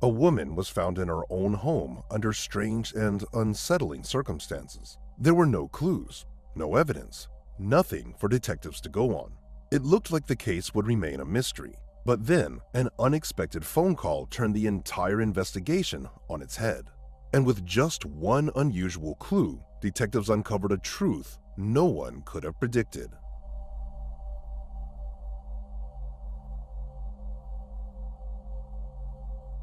A woman was found in her own home under strange and unsettling circumstances. There were no clues, no evidence, nothing for detectives to go on. It looked like the case would remain a mystery, but then an unexpected phone call turned the entire investigation on its head. And with just one unusual clue, detectives uncovered a truth no one could have predicted.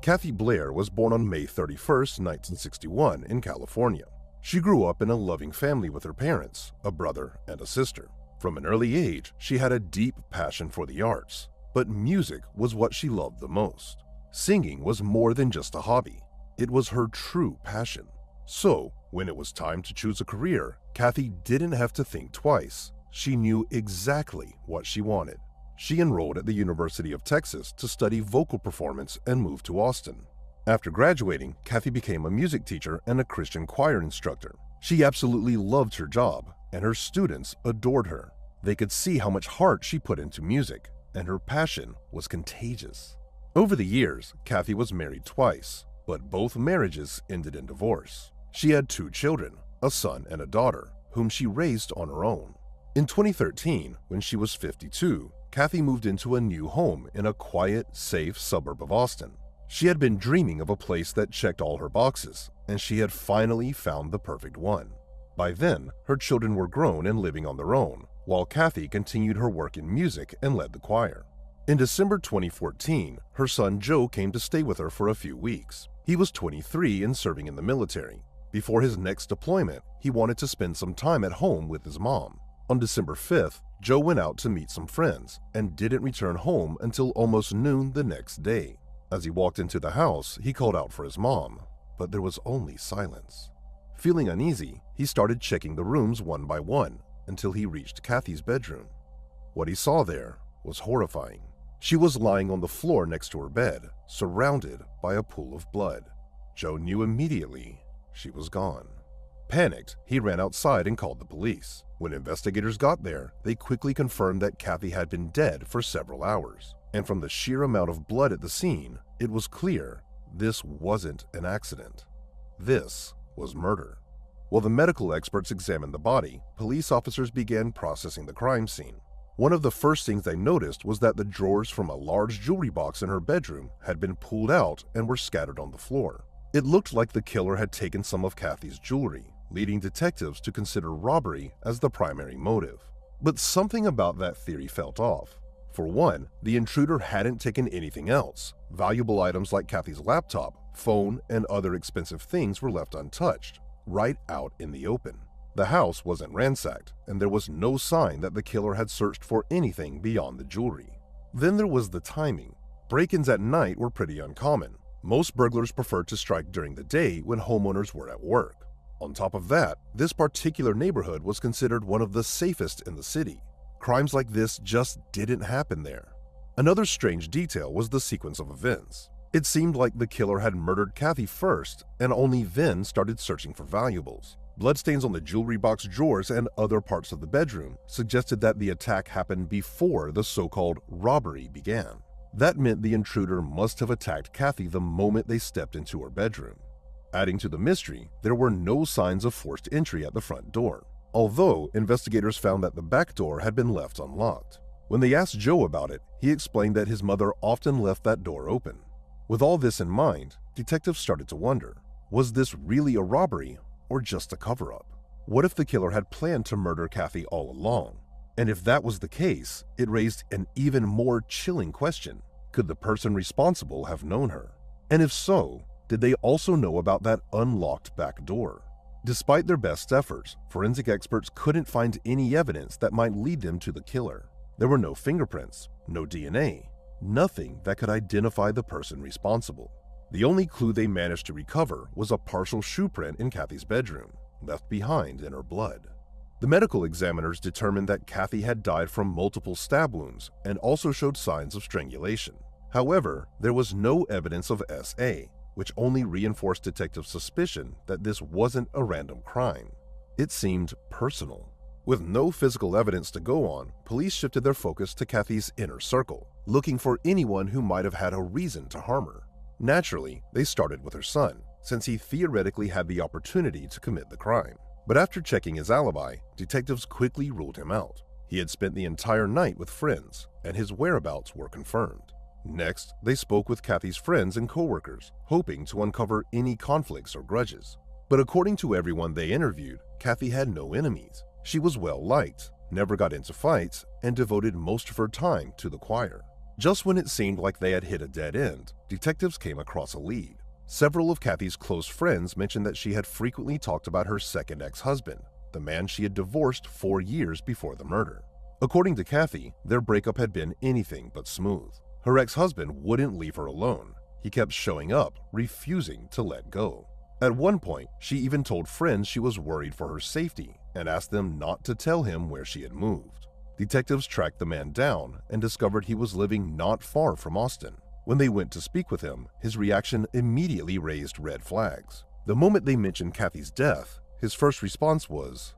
Kathy Blair was born on May 31, 1961, in California. She grew up in a loving family with her parents, a brother, and a sister. From an early age, she had a deep passion for the arts, but music was what she loved the most. Singing was more than just a hobby. It was her true passion. So, when it was time to choose a career, Kathy didn't have to think twice. She knew exactly what she wanted. She enrolled at the University of Texas to study vocal performance and moved to Austin. After graduating, Kathy became a music teacher and a Christian choir instructor. She absolutely loved her job, and her students adored her. They could see how much heart she put into music, and her passion was contagious. Over the years, Kathy was married twice, but both marriages ended in divorce. She had 2 children, a son and a daughter, whom she raised on her own. In 2013, when she was 52, Kathy moved into a new home in a quiet, safe suburb of Austin. She had been dreaming of a place that checked all her boxes, and she had finally found the perfect one. By then, her children were grown and living on their own, while Kathy continued her work in music and led the choir. In December 2014, her son Joe came to stay with her for a few weeks. He was 23 and serving in the military. Before his next deployment, he wanted to spend some time at home with his mom. On December 5th, Joe went out to meet some friends and didn't return home until almost noon the next day. As he walked into the house, he called out for his mom, but there was only silence. Feeling uneasy, he started checking the rooms one by one until he reached Kathy's bedroom. What he saw there was horrifying. She was lying on the floor next to her bed, surrounded by a pool of blood. Joe knew immediately she was gone. Panicked, he ran outside and called the police. When investigators got there, they quickly confirmed that Kathy had been dead for several hours. And from the sheer amount of blood at the scene, it was clear this wasn't an accident. This was murder. While the medical experts examined the body, police officers began processing the crime scene. One of the first things they noticed was that the drawers from a large jewelry box in her bedroom had been pulled out and were scattered on the floor. It looked like the killer had taken some of Kathy's jewelry, leading detectives to consider robbery as the primary motive. But something about that theory felt off. For one, the intruder hadn't taken anything else. Valuable items like Kathy's laptop, phone, and other expensive things were left untouched, right out in the open. The house wasn't ransacked, and there was no sign that the killer had searched for anything beyond the jewelry. Then there was the timing. Break-ins at night were pretty uncommon. Most burglars preferred to strike during the day when homeowners were at work. On top of that, this particular neighborhood was considered one of the safest in the city. Crimes like this just didn't happen there. Another strange detail was the sequence of events. It seemed like the killer had murdered Kathy first and only then started searching for valuables. Bloodstains on the jewelry box drawers and other parts of the bedroom suggested that the attack happened before the so-called robbery began. That meant the intruder must have attacked Kathy the moment they stepped into her bedroom. Adding to the mystery, there were no signs of forced entry at the front door, although investigators found that the back door had been left unlocked. When they asked Joe about it, he explained that his mother often left that door open. With all this in mind, detectives started to wonder, was this really a robbery or just a cover-up? What if the killer had planned to murder Kathy all along? And if that was the case, it raised an even more chilling question. Could the person responsible have known her? And if so, did they also know about that unlocked back door? Despite their best efforts, forensic experts couldn't find any evidence that might lead them to the killer. There were no fingerprints, no DNA, nothing that could identify the person responsible. The only clue they managed to recover was a partial shoe print in Kathy's bedroom, left behind in her blood. The medical examiners determined that Kathy had died from multiple stab wounds and also showed signs of strangulation. However, there was no evidence of SA, which only reinforced detectives' suspicion that this wasn't a random crime. It seemed personal. With no physical evidence to go on, police shifted their focus to Kathy's inner circle, looking for anyone who might have had a reason to harm her. Naturally, they started with her son, since he theoretically had the opportunity to commit the crime. But after checking his alibi, detectives quickly ruled him out. He had spent the entire night with friends, and his whereabouts were confirmed. Next, they spoke with Kathy's friends and coworkers, hoping to uncover any conflicts or grudges. But according to everyone they interviewed, Kathy had no enemies. She was well-liked, never got into fights, and devoted most of her time to the choir. Just when it seemed like they had hit a dead end, detectives came across a lead. Several of Kathy's close friends mentioned that she had frequently talked about her second ex-husband, the man she had divorced 4 years before the murder. According to Kathy, their breakup had been anything but smooth. Her ex-husband wouldn't leave her alone. He kept showing up, refusing to let go. At one point, she even told friends she was worried for her safety and asked them not to tell him where she had moved. Detectives tracked the man down and discovered he was living not far from Austin. When they went to speak with him, his reaction immediately raised red flags. The moment they mentioned Kathy's death, his first response was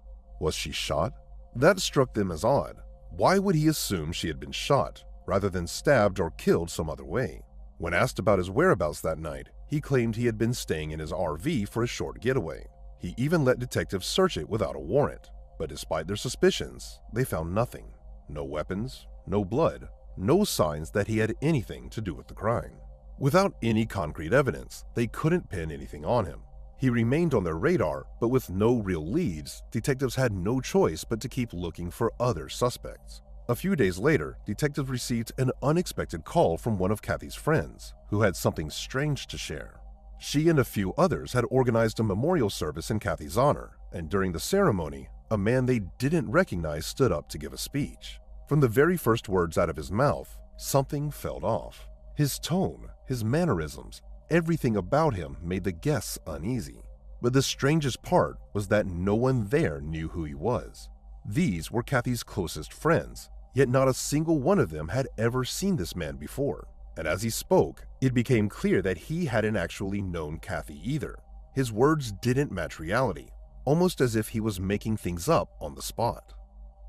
she shot? That struck them as odd. Why would he assume she had been shot, rather than stabbed or killed some other way? When asked about his whereabouts that night, he claimed he had been staying in his RV for a short getaway. He even let detectives search it without a warrant, but despite their suspicions, they found nothing. No weapons, no blood, no signs that he had anything to do with the crime. Without any concrete evidence, they couldn't pin anything on him. He remained on their radar, but with no real leads, detectives had no choice but to keep looking for other suspects. A few days later, detectives received an unexpected call from one of Kathy's friends, who had something strange to share. She and a few others had organized a memorial service in Kathy's honor, and during the ceremony, a man they didn't recognize stood up to give a speech. From the very first words out of his mouth, something felt off. His tone, his mannerisms, everything about him made the guests uneasy. But the strangest part was that no one there knew who he was. These were Kathy's closest friends, yet not a single one of them had ever seen this man before. And as he spoke, it became clear that he hadn't actually known Kathy either. His words didn't match reality, almost as if he was making things up on the spot.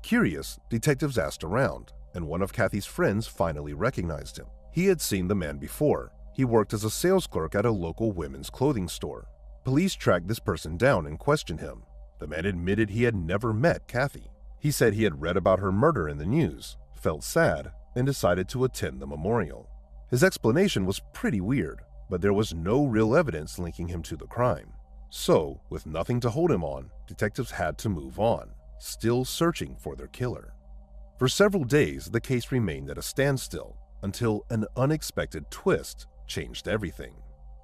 Curious, detectives asked around, and one of Kathy's friends finally recognized him. He had seen the man before. He worked as a sales clerk at a local women's clothing store. Police tracked this person down and questioned him. The man admitted he had never met Kathy. He said he had read about her murder in the news, felt sad, and decided to attend the memorial. His explanation was pretty weird, but there was no real evidence linking him to the crime. So, with nothing to hold him on, detectives had to move on, still searching for their killer. For several days, the case remained at a standstill until an unexpected twist changed everything.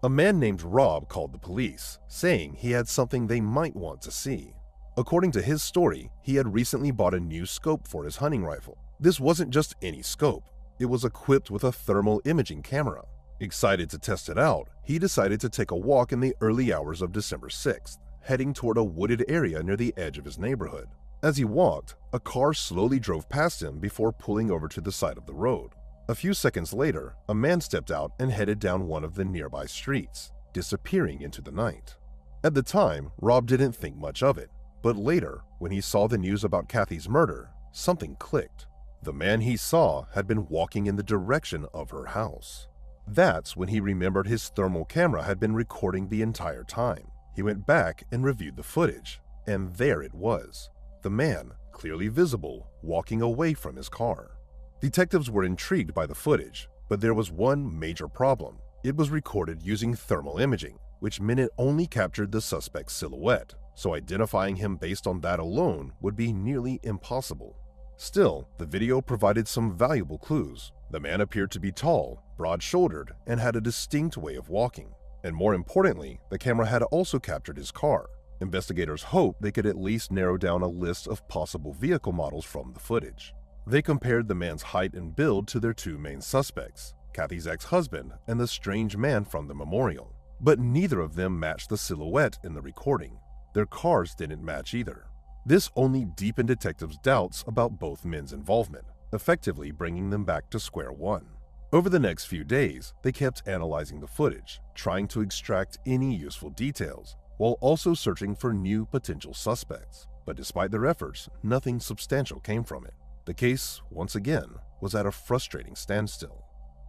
A man named Rob called the police, saying he had something they might want to see. According to his story, he had recently bought a new scope for his hunting rifle. This wasn't just any scope. It was equipped with a thermal imaging camera. Excited to test it out, he decided to take a walk in the early hours of December 6th, heading toward a wooded area near the edge of his neighborhood. As he walked, a car slowly drove past him before pulling over to the side of the road. A few seconds later, a man stepped out and headed down one of the nearby streets, disappearing into the night. At the time, Rob didn't think much of it, but later, when he saw the news about Kathy's murder, something clicked. The man he saw had been walking in the direction of her house. That's when he remembered his thermal camera had been recording the entire time. He went back and reviewed the footage, and there it was. The man, clearly visible, walking away from his car. Detectives were intrigued by the footage, but there was one major problem. It was recorded using thermal imaging, which meant it only captured the suspect's silhouette, so identifying him based on that alone would be nearly impossible. Still, the video provided some valuable clues. The man appeared to be tall, broad-shouldered, and had a distinct way of walking. And more importantly, the camera had also captured his car. Investigators hoped they could at least narrow down a list of possible vehicle models from the footage. They compared the man's height and build to their two main suspects, Kathy's ex-husband and the strange man from the memorial. But neither of them matched the silhouette in the recording. Their cars didn't match either. This only deepened detectives' doubts about both men's involvement, effectively bringing them back to square one. Over the next few days, they kept analyzing the footage, trying to extract any useful details, while also searching for new potential suspects. But despite their efforts, nothing substantial came from it. The case, once again, was at a frustrating standstill.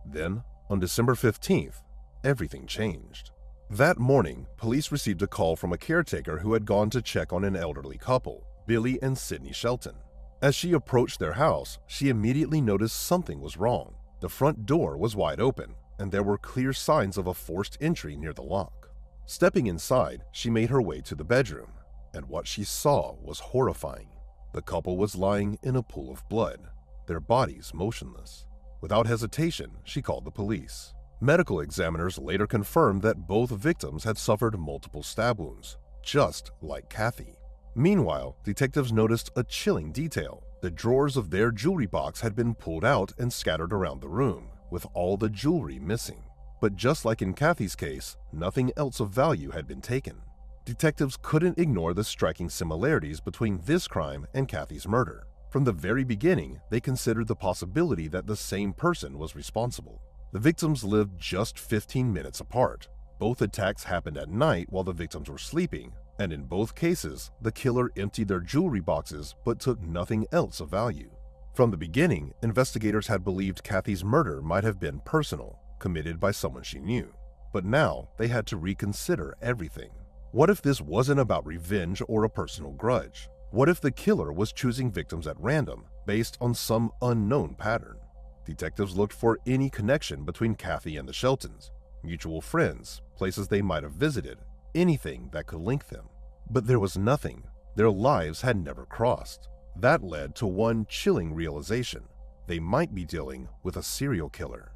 Then, on December 15th, everything changed. That morning, police received a call from a caretaker who had gone to check on an elderly couple, Billy and Sydney Shelton. As she approached their house, she immediately noticed something was wrong. The front door was wide open, and there were clear signs of a forced entry near the lock. Stepping inside, she made her way to the bedroom, and what she saw was horrifying. The couple was lying in a pool of blood, their bodies motionless. Without hesitation, she called the police. Medical examiners later confirmed that both victims had suffered multiple stab wounds, just like Kathy. Meanwhile, detectives noticed a chilling detail. The drawers of their jewelry box had been pulled out and scattered around the room, with all the jewelry missing. But just like in Kathy's case, nothing else of value had been taken. Detectives couldn't ignore the striking similarities between this crime and Kathy's murder. From the very beginning, they considered the possibility that the same person was responsible. The victims lived just 15 minutes apart. Both attacks happened at night while the victims were sleeping, and in both cases, the killer emptied their jewelry boxes but took nothing else of value. From the beginning, investigators had believed Kathy's murder might have been personal, committed by someone she knew. But now, they had to reconsider everything. What if this wasn't about revenge or a personal grudge? What if the killer was choosing victims at random, based on some unknown pattern? Detectives looked for any connection between Kathy and the Sheltons, mutual friends, places they might have visited, anything that could link them. But there was nothing. Their lives had never crossed. That led to one chilling realization: they might be dealing with a serial killer.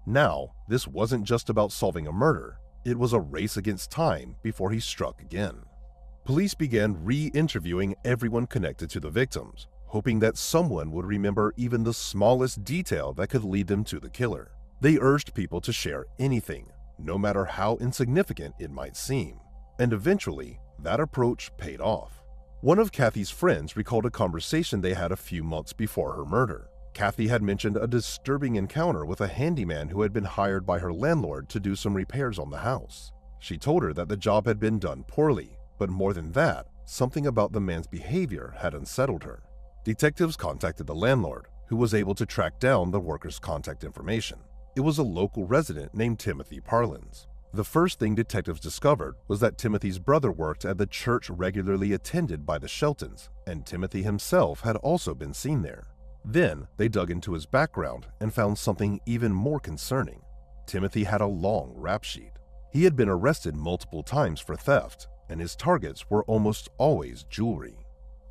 Now, this wasn't just about solving a murder, it was a race against time before he struck again. Police began re-interviewing everyone connected to the victims, hoping that someone would remember even the smallest detail that could lead them to the killer. They urged people to share anything, no matter how insignificant it might seem. And eventually, that approach paid off. One of Kathy's friends recalled a conversation they had a few months before her murder. Kathy had mentioned a disturbing encounter with a handyman who had been hired by her landlord to do some repairs on the house. She told her that the job had been done poorly, but more than that, something about the man's behavior had unsettled her. Detectives contacted the landlord, who was able to track down the worker's contact information. It was a local resident named Timothy Parlins. The first thing detectives discovered was that Timothy's brother worked at the church regularly attended by the Sheltons, and Timothy himself had also been seen there. Then, they dug into his background and found something even more concerning. Timothy had a long rap sheet. He had been arrested multiple times for theft, and his targets were almost always jewelry.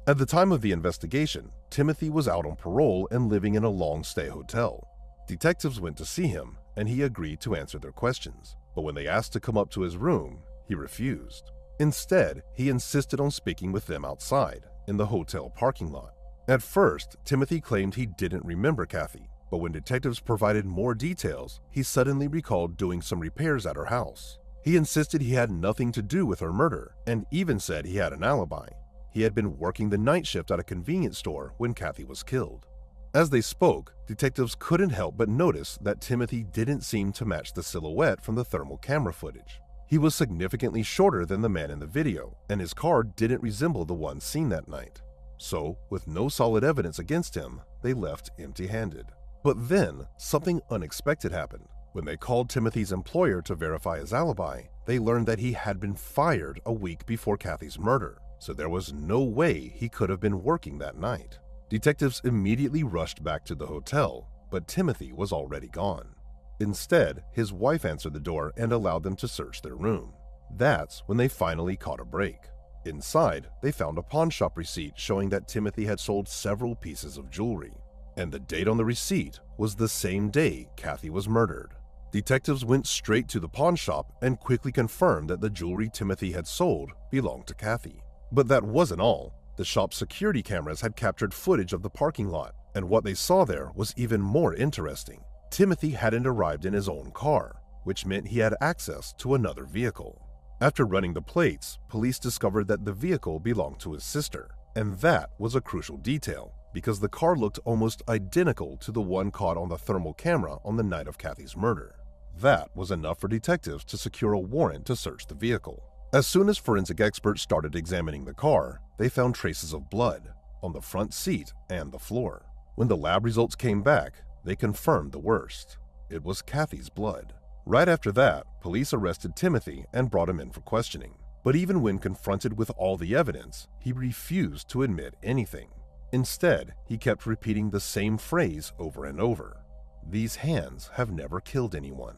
At the time of the investigation, Timothy was out on parole and living in a long-stay hotel. Detectives went to see him, and he agreed to answer their questions. But when they asked to come up to his room, he refused. Instead, he insisted on speaking with them outside, in the hotel parking lot. At first, Timothy claimed he didn't remember Kathy, but when detectives provided more details, he suddenly recalled doing some repairs at her house. He insisted he had nothing to do with her murder, and even said he had an alibi. He had been working the night shift at a convenience store when Kathy was killed. As they spoke, detectives couldn't help but notice that Timothy didn't seem to match the silhouette from the thermal camera footage. He was significantly shorter than the man in the video, and his car didn't resemble the one seen that night. So, with no solid evidence against him, they left empty-handed. But then, something unexpected happened. When they called Timothy's employer to verify his alibi, they learned that he had been fired a week before Kathy's murder, so there was no way he could have been working that night. Detectives immediately rushed back to the hotel, but Timothy was already gone. Instead, his wife answered the door and allowed them to search their room. That's when they finally caught a break. Inside, they found a pawn shop receipt showing that Timothy had sold several pieces of jewelry, and the date on the receipt was the same day Kathy was murdered. Detectives went straight to the pawn shop and quickly confirmed that the jewelry Timothy had sold belonged to Kathy. But that wasn't all. The shop's security cameras had captured footage of the parking lot, and what they saw there was even more interesting. Timothy hadn't arrived in his own car, which meant he had access to another vehicle. After running the plates, police discovered that the vehicle belonged to his sister, and that was a crucial detail because the car looked almost identical to the one caught on the thermal camera on the night of Kathy's murder. That was enough for detectives to secure a warrant to search the vehicle. As soon as forensic experts started examining the car, they found traces of blood on the front seat and the floor. When the lab results came back, they confirmed the worst. It was Kathy's blood. Right after that, police arrested Timothy and brought him in for questioning. But even when confronted with all the evidence, he refused to admit anything. Instead, he kept repeating the same phrase over and over. "These hands have never killed anyone."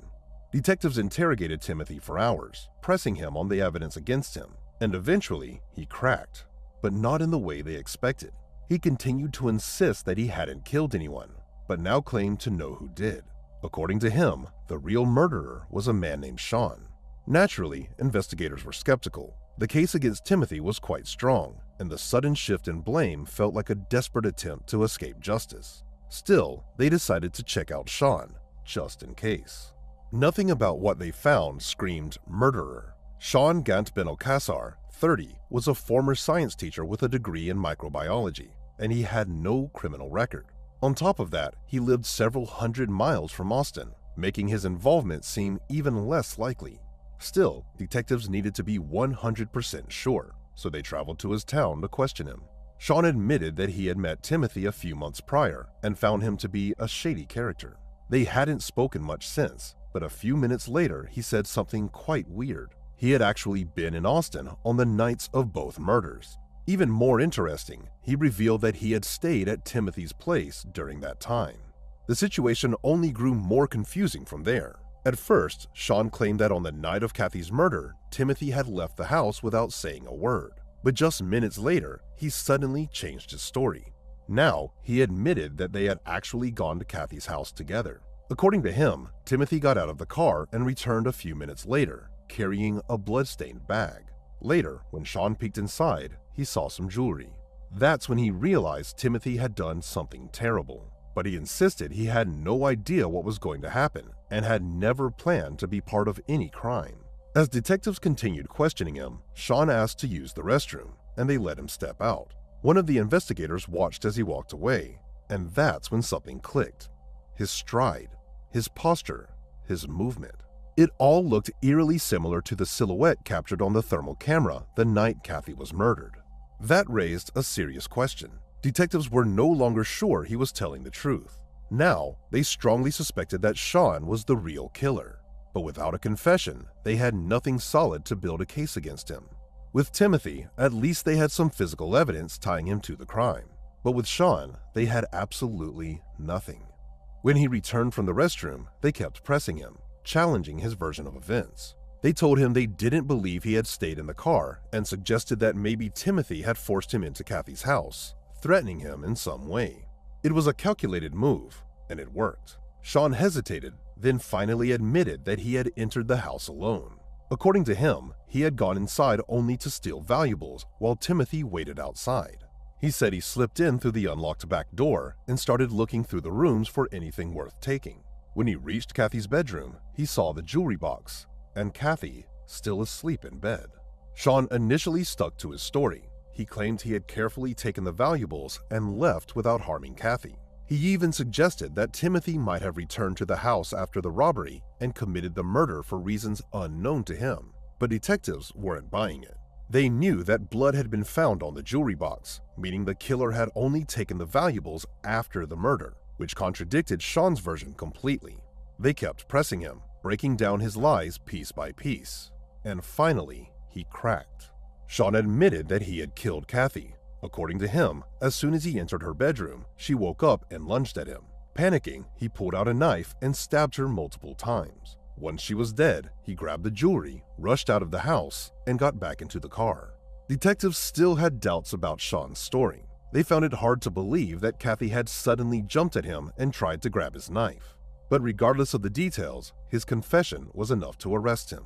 Detectives interrogated Timothy for hours, pressing him on the evidence against him, and eventually he cracked, but not in the way they expected. He continued to insist that he hadn't killed anyone, but now claimed to know who did. According to him, the real murderer was a man named Sean. Naturally, investigators were skeptical. The case against Timothy was quite strong, and the sudden shift in blame felt like a desperate attempt to escape justice. Still, they decided to check out Sean, just in case. Nothing about what they found screamed murderer. Sean Gant Benocasar, 30, was a former science teacher with a degree in microbiology, and he had no criminal record. On top of that, he lived several hundred miles from Austin, making his involvement seem even less likely. Still, detectives needed to be 100% sure, so they traveled to his town to question him. Sean admitted that he had met Timothy a few months prior and found him to be a shady character. They hadn't spoken much since, but a few minutes later he said something quite weird. He had actually been in Austin on the nights of both murders. Even more interesting, he revealed that he had stayed at Timothy's place during that time. The situation only grew more confusing from there. At first, Sean claimed that on the night of Kathy's murder, Timothy had left the house without saying a word. But just minutes later, he suddenly changed his story. Now, he admitted that they had actually gone to Kathy's house together. According to him, Timothy got out of the car and returned a few minutes later, carrying a blood-stained bag. Later, when Sean peeked inside, he saw some jewelry. That's when he realized Timothy had done something terrible. But he insisted he had no idea what was going to happen and had never planned to be part of any crime. As detectives continued questioning him, Sean asked to use the restroom, and they let him step out. One of the investigators watched as he walked away, and that's when something clicked. His stride, his posture, his movement. It all looked eerily similar to the silhouette captured on the thermal camera the night Kathy was murdered. That raised a serious question. Detectives were no longer sure he was telling the truth. Now, they strongly suspected that Sean was the real killer. But without a confession, they had nothing solid to build a case against him. With Timothy, at least they had some physical evidence tying him to the crime. But with Sean, they had absolutely nothing. When he returned from the restroom, they kept pressing him, challenging his version of events. They told him they didn't believe he had stayed in the car and suggested that maybe Timothy had forced him into Kathy's house, threatening him in some way. It was a calculated move, and it worked. Sean hesitated, then finally admitted that he had entered the house alone. According to him, he had gone inside only to steal valuables while Timothy waited outside. He said he slipped in through the unlocked back door and started looking through the rooms for anything worth taking. When he reached Kathy's bedroom, he saw the jewelry box, and Kathy still asleep in bed. Sean initially stuck to his story. He claimed he had carefully taken the valuables and left without harming Kathy. He even suggested that Timothy might have returned to the house after the robbery and committed the murder for reasons unknown to him, but detectives weren't buying it. They knew that blood had been found on the jewelry box, meaning the killer had only taken the valuables after the murder, which contradicted Sean's version completely. They kept pressing him, breaking down his lies piece by piece, and finally, he cracked. Sean admitted that he had killed Kathy. According to him, as soon as he entered her bedroom, she woke up and lunged at him. Panicking, he pulled out a knife and stabbed her multiple times. Once she was dead, he grabbed the jewelry, rushed out of the house, and got back into the car. Detectives still had doubts about Sean's story. They found it hard to believe that Kathy had suddenly jumped at him and tried to grab his knife. But regardless of the details, his confession was enough to arrest him.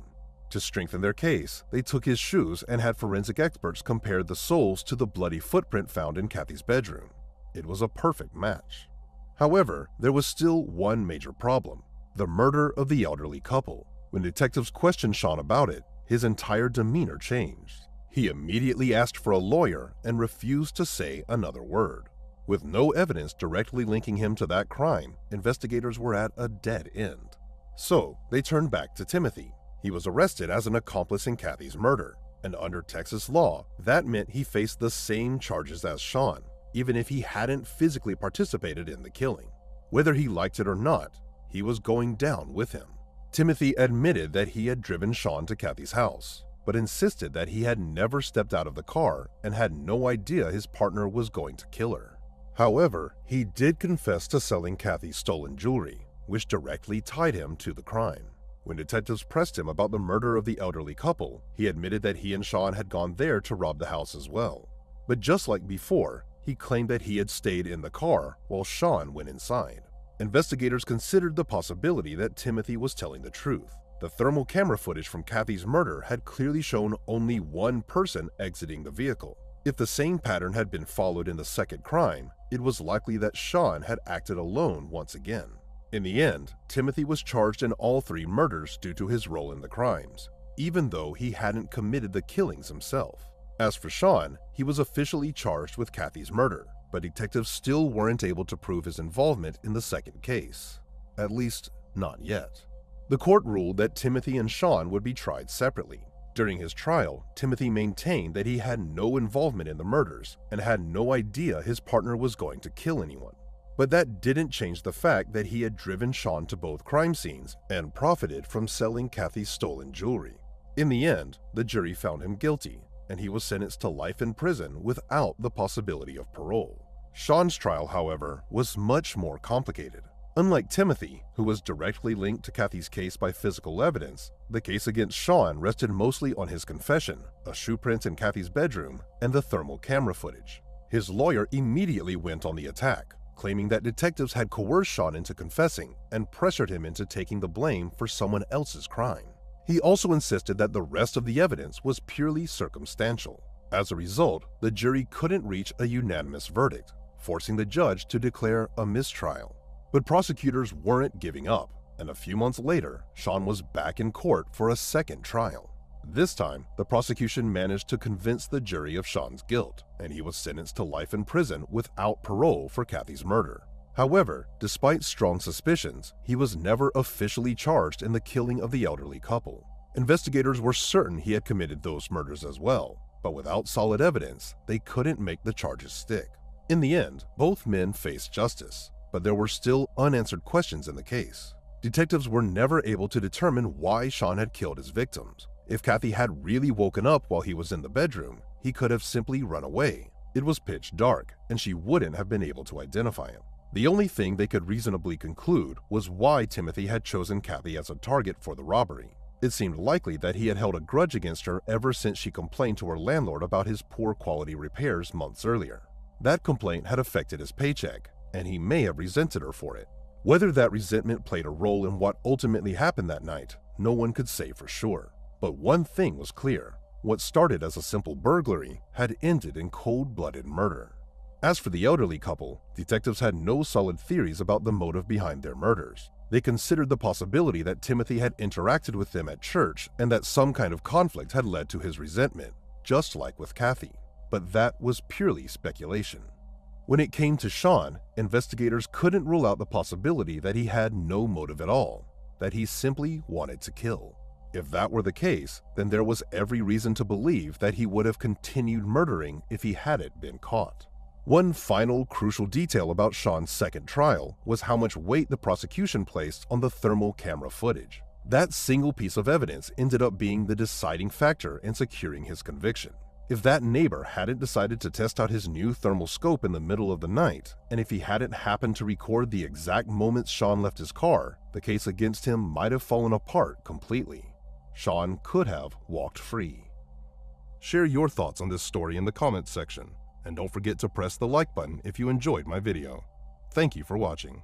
To strengthen their case, they took his shoes and had forensic experts compare the soles to the bloody footprint found in Kathy's bedroom. It was a perfect match. However, there was still one major problem: the murder of the elderly couple. When detectives questioned Sean about it, his entire demeanor changed. He immediately asked for a lawyer and refused to say another word. With no evidence directly linking him to that crime, investigators were at a dead end. So, they turned back to Timothy. He was arrested as an accomplice in Kathy's murder, and under Texas law, that meant he faced the same charges as Sean, even if he hadn't physically participated in the killing. Whether he liked it or not, he was going down with him. Timothy admitted that he had driven Sean to Kathy's house, but insisted that he had never stepped out of the car and had no idea his partner was going to kill her. However, he did confess to selling Kathy's stolen jewelry, which directly tied him to the crime. When detectives pressed him about the murder of the elderly couple, he admitted that he and Sean had gone there to rob the house as well. But just like before, he claimed that he had stayed in the car while Sean went inside. Investigators considered the possibility that Timothy was telling the truth. The thermal camera footage from Kathy's murder had clearly shown only one person exiting the vehicle. If the same pattern had been followed in the second crime, it was likely that Sean had acted alone once again. In the end, Timothy was charged in all 3 murders due to his role in the crimes, even though he hadn't committed the killings himself. As for Sean, he was officially charged with Kathy's murder, but detectives still weren't able to prove his involvement in the second case. At least, not yet. The court ruled that Timothy and Sean would be tried separately. During his trial, Timothy maintained that he had no involvement in the murders and had no idea his partner was going to kill anyone. But that didn't change the fact that he had driven Sean to both crime scenes and profited from selling Kathy's stolen jewelry. In the end, the jury found him guilty, and he was sentenced to life in prison without the possibility of parole. Sean's trial, however, was much more complicated. Unlike Timothy, who was directly linked to Kathy's case by physical evidence, the case against Sean rested mostly on his confession, a shoe print in Kathy's bedroom, and the thermal camera footage. His lawyer immediately went on the attack, claiming that detectives had coerced Sean into confessing and pressured him into taking the blame for someone else's crime. He also insisted that the rest of the evidence was purely circumstantial. As a result, the jury couldn't reach a unanimous verdict, forcing the judge to declare a mistrial. But prosecutors weren't giving up, and a few months later, Sean was back in court for a second trial. This time, the prosecution managed to convince the jury of Sean's guilt, and he was sentenced to life in prison without parole for Kathy's murder. However, despite strong suspicions, he was never officially charged in the killing of the elderly couple. Investigators were certain he had committed those murders as well, but without solid evidence, they couldn't make the charges stick. In the end, both men faced justice, but there were still unanswered questions in the case. Detectives were never able to determine why Sean had killed his victims. If Kathy had really woken up while he was in the bedroom, he could have simply run away. It was pitch dark, and she wouldn't have been able to identify him. The only thing they could reasonably conclude was why Timothy had chosen Kathy as a target for the robbery. It seemed likely that he had held a grudge against her ever since she complained to her landlord about his poor quality repairs months earlier. That complaint had affected his paycheck, and he may have resented her for it. Whether that resentment played a role in what ultimately happened that night, no one could say for sure. But one thing was clear: what started as a simple burglary had ended in cold-blooded murder. As for the elderly couple, detectives had no solid theories about the motive behind their murders. They considered the possibility that Timothy had interacted with them at church and that some kind of conflict had led to his resentment, just like with Kathy. But that was purely speculation. When it came to Sean, investigators couldn't rule out the possibility that he had no motive at all, that he simply wanted to kill. If that were the case, then there was every reason to believe that he would have continued murdering if he hadn't been caught. One final crucial detail about Sean's second trial was how much weight the prosecution placed on the thermal camera footage. That single piece of evidence ended up being the deciding factor in securing his conviction. If that neighbor hadn't decided to test out his new thermal scope in the middle of the night, and if he hadn't happened to record the exact moments Sean left his car, the case against him might have fallen apart completely. Sean could have walked free. Share your thoughts on this story in the comments section, and don't forget to press the like button if you enjoyed my video. Thank you for watching.